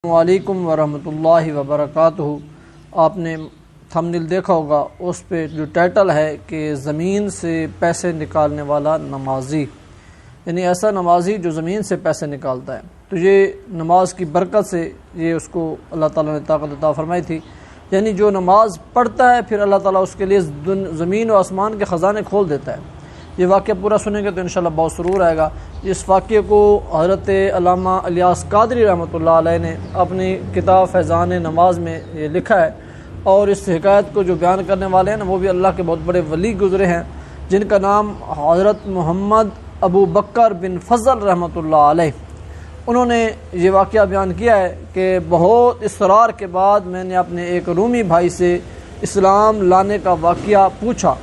السلام علیکم ورحمۃ اللہ وبرکاتہ۔ آپ نے تھمبنیل دیکھا ہوگا، اس پہ جو ٹائٹل ہے کہ زمین سے پیسے نکالنے والا نمازی، یعنی ایسا نمازی جو زمین سے پیسے نکالتا ہے۔ تو یہ نماز کی برکت سے یہ اس کو اللہ تعالیٰ نے طاقت عطا فرمائی تھی، یعنی جو نماز پڑھتا ہے پھر اللہ تعالیٰ اس کے لیے زمین و آسمان کے خزانے کھول دیتا ہے۔ یہ واقعہ پورا سنیں گے تو انشاءاللہ بہت سرور آئے گا۔ اس واقعے کو حضرت علامہ الیاس قادری رحمۃ اللہ علیہ نے اپنی کتاب فیضان نماز میں یہ لکھا ہے، اور اس حکایت کو جو بیان کرنے والے ہیں نا وہ بھی اللہ کے بہت بڑے ولی گزرے ہیں، جن کا نام حضرت محمد ابو بکر بن فضل رحمۃ اللہ علیہ۔ انہوں نے یہ واقعہ بیان کیا ہے کہ بہت اصرار کے بعد میں نے اپنے ایک رومی بھائی سے اسلام لانے کا واقعہ پوچھا،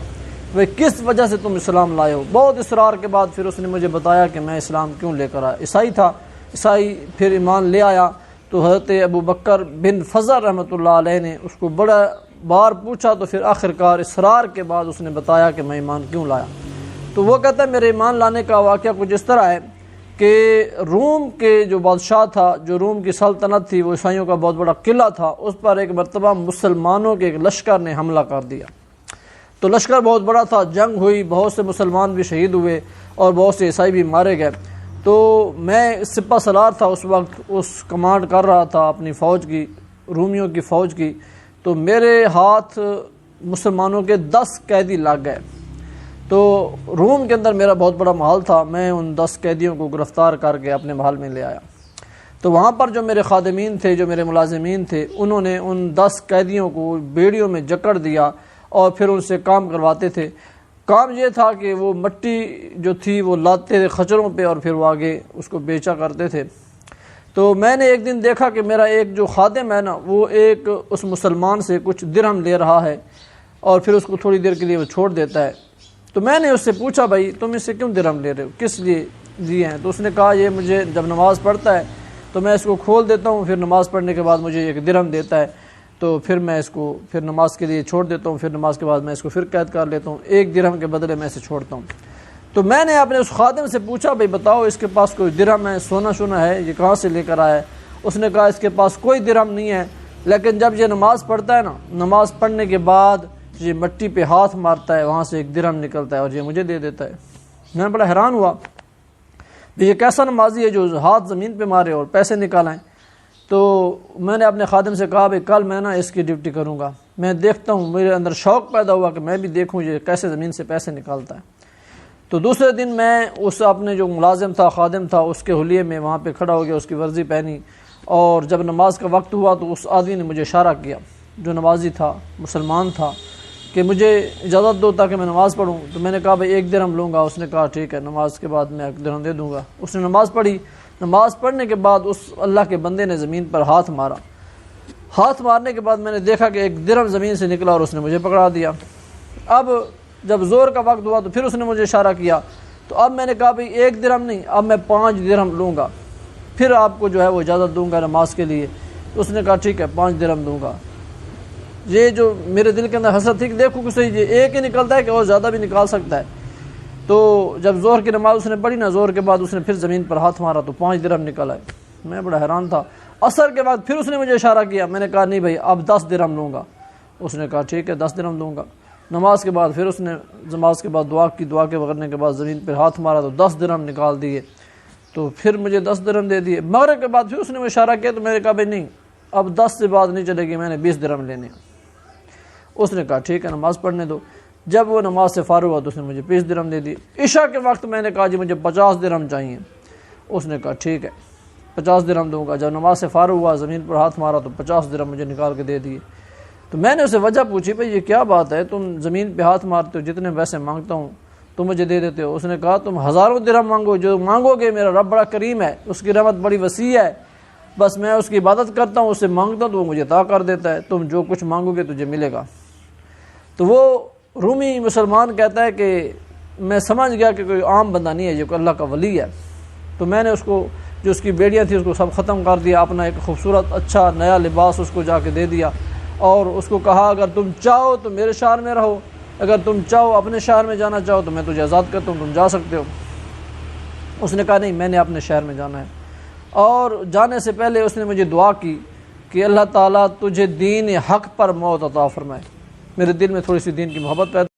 وہ کس وجہ سے تم اسلام لائے ہو؟ بہت اصرار کے بعد پھر اس نے مجھے بتایا کہ میں اسلام کیوں لے کر آیا۔ عیسائی تھا، عیسائی پھر ایمان لے آیا۔ تو حضرت ابو بکر بن فضل رحمۃ اللہ علیہ نے اس کو بڑا بار پوچھا، تو پھر آخرکار اصرار کے بعد اس نے بتایا کہ میں ایمان کیوں لایا۔ تو وہ کہتا ہے میرے ایمان لانے کا واقعہ کچھ اس طرح ہے کہ روم کے جو بادشاہ تھا، جو روم کی سلطنت تھی، وہ عیسائیوں کا بہت بڑا قلعہ تھا، اس پر ایک مرتبہ مسلمانوں کے ایک لشکر نے حملہ کر دیا۔ تو لشکر بہت بڑا تھا، جنگ ہوئی، بہت سے مسلمان بھی شہید ہوئے اور بہت سے عیسائی بھی مارے گئے۔ تو میں سپہ سالار تھا اس وقت، اس کمانڈ کر رہا تھا اپنی فوج کی، رومیوں کی فوج کی۔ تو میرے ہاتھ مسلمانوں کے 10 قیدی لگ گئے۔ تو روم کے اندر میرا بہت بڑا محل تھا، میں ان 10 قیدیوں کو گرفتار کر کے اپنے محل میں لے آیا۔ تو وہاں پر جو میرے خادمین تھے، جو میرے ملازمین تھے، انہوں نے ان 10 قیدیوں کو بیڑیوں میں جکڑ دیا اور پھر ان سے کام کرواتے تھے۔ کام یہ تھا کہ وہ مٹی جو تھی وہ لاتے تھے خچروں پہ اور پھر وہ آگے اس کو بیچا کرتے تھے۔ تو میں نے ایک دن دیکھا کہ میرا ایک جو خادم ہے نا، وہ ایک اس مسلمان سے کچھ درہم لے رہا ہے اور پھر اس کو تھوڑی دیر کے لیے وہ چھوڑ دیتا ہے۔ تو میں نے اس سے پوچھا بھائی تم اس سے کیوں درہم لے رہے ہو، کس لیے لیے ہیں؟ تو اس نے کہا یہ مجھے جب نماز پڑھتا ہے تو میں اس کو کھول دیتا ہوں، پھر نماز پڑھنے کے بعد مجھے ایک درہم دیتا ہے، تو پھر میں اس کو پھر نماز کے لیے چھوڑ دیتا ہوں، پھر نماز کے بعد میں اس کو پھر قید کر لیتا ہوں، 1 درہم کے بدلے میں اسے چھوڑتا ہوں۔ تو میں نے اپنے اس خادم سے پوچھا بھائی بتاؤ اس کے پاس کوئی درہم ہے، سونا شونا ہے، یہ کہاں سے لے کر آیا ہے؟ اس نے کہا اس کے پاس کوئی درہم نہیں ہے، لیکن جب یہ نماز پڑھتا ہے نا، نماز پڑھنے کے بعد یہ مٹی پہ ہاتھ مارتا ہے، وہاں سے 1 درہم نکلتا ہے اور یہ مجھے دے دیتا ہے۔ میں بڑا حیران ہوا یہ کیسا نمازی ہے جو ہاتھ زمین پہ مارے اور پیسے نکالائیں۔ تو میں نے اپنے خادم سے کہا بھائی کل میں نا اس کی ڈیوٹی کروں گا، میں دیکھتا ہوں، میرے اندر شوق پیدا ہوا کہ میں بھی دیکھوں یہ کیسے زمین سے پیسے نکالتا ہے۔ تو دوسرے دن میں اس اپنے جو ملازم تھا، خادم تھا، اس کے حلیے میں وہاں پہ کھڑا ہو گیا، اس کی ورزی پہنی، اور جب نماز کا وقت ہوا تو اس آدمی نے مجھے اشارہ کیا، جو نمازی تھا، مسلمان تھا، کہ مجھے اجازت دو تاکہ میں نماز پڑھوں۔ تو میں نے کہا بھائی 1 درہم لوں گا۔ اس نے کہا ٹھیک ہے، نماز کے بعد میں 1 درہم دے دوں گا۔ اس نے نماز پڑھی، نماز پڑھنے کے بعد اس اللہ کے بندے نے زمین پر ہاتھ مارا۔ ہاتھ مارنے کے بعد میں نے دیکھا کہ 1 درہم زمین سے نکلا اور اس نے مجھے پکڑا دیا۔ اب جب زور کا وقت ہوا تو پھر اس نے مجھے اشارہ کیا، تو اب میں نے کہا بھئی 1 درہم نہیں، اب میں 5 درہم لوں گا، پھر آپ کو جو ہے وہ اجازت دوں گا نماز کے لیے۔ تو اس نے کہا ٹھیک ہے 5 درہم دوں گا۔ یہ جو میرے دل کے اندر حسرت تھی کہ دیکھو کہ صحیح یہ ایک ہی نکلتا ہے کہ اور زیادہ بھی نکال سکتا ہے۔ تو جب زہر کی نماز اس نے پڑھی نا، زہر کے بعد اس نے پھر زمین پر ہاتھ مارا تو 5 درہم نکل آئے۔ میں بڑا حیران تھا۔ عصر کے بعد پھر اس نے مجھے اشارہ کیا، میں نے کہا نہیں بھائی اب 10 درہم لوں گا۔ اس نے کہا ٹھیک ہے 10 درہم دوں گا۔ نماز کے بعد پھر اس نے نماز کے بعد دعا کی، دعا کے کرنے کے بعد زمین پر ہاتھ مارا تو 10 درہم نکال دیے، تو پھر مجھے 10 درہم دے دیے۔ مغرب کے بعد پھر اس نے مجھے اشارہ کیا، تو میں نے کہا بھائی نہیں اب 10 سے بعد نہیں چلے گی، میں نے 20 درہم لینے۔ اس نے کہا ٹھیک ہے نماز پڑھنے دو۔ جب وہ نماز سے فارغ ہوا تو اس نے مجھے 20 درہم دے دی۔ عشاء کے وقت میں نے کہا جی مجھے 50 درہم چاہیے۔ اس نے کہا ٹھیک ہے 50 درہم دوں گا۔ جب نماز سے فارغ ہوا، زمین پر ہاتھ مارا تو 50 درہم مجھے نکال کے دے دیے۔ تو میں نے اسے وجہ پوچھی بھائی یہ کیا بات ہے، تم زمین پہ ہاتھ مارتے ہو، جتنے پیسے مانگتا ہوں تم مجھے دے دیتے ہو۔ اس نے کہا تم ہزاروں درہم مانگو، جو مانگو گے میرا رب بڑا کریم ہے، اس کی رحمت بڑی وسیع ہے، بس میں اس کی عبادت کرتا ہوں، اس سے مانگتا ہوں تو وہ مجھے عطا کر دیتا ہے، تم جو کچھ مانگو گے تجھے ملے گا۔ تو وہ رومی مسلمان کہتا ہے کہ میں سمجھ گیا کہ کوئی عام بندہ نہیں ہے، یہ کوئی اللہ کا ولی ہے۔ تو میں نے اس کو جو اس کی بیڑیاں تھیں اس کو سب ختم کر دیا، اپنا ایک خوبصورت اچھا نیا لباس اس کو جا کے دے دیا، اور اس کو کہا اگر تم چاہو تو میرے شہر میں رہو، اگر تم چاہو اپنے شہر میں جانا چاہو تو میں تجھے آزاد کرتا ہوں، تم جا سکتے ہو۔ اس نے کہا نہیں میں نے اپنے شہر میں جانا ہے۔ اور جانے سے پہلے اس نے مجھے دعا کی کہ اللہ تعالیٰ تجھے دین حق پر موت عطا فرمائے۔ میرے دل میں تھوڑی سی دین کی محبت پیدا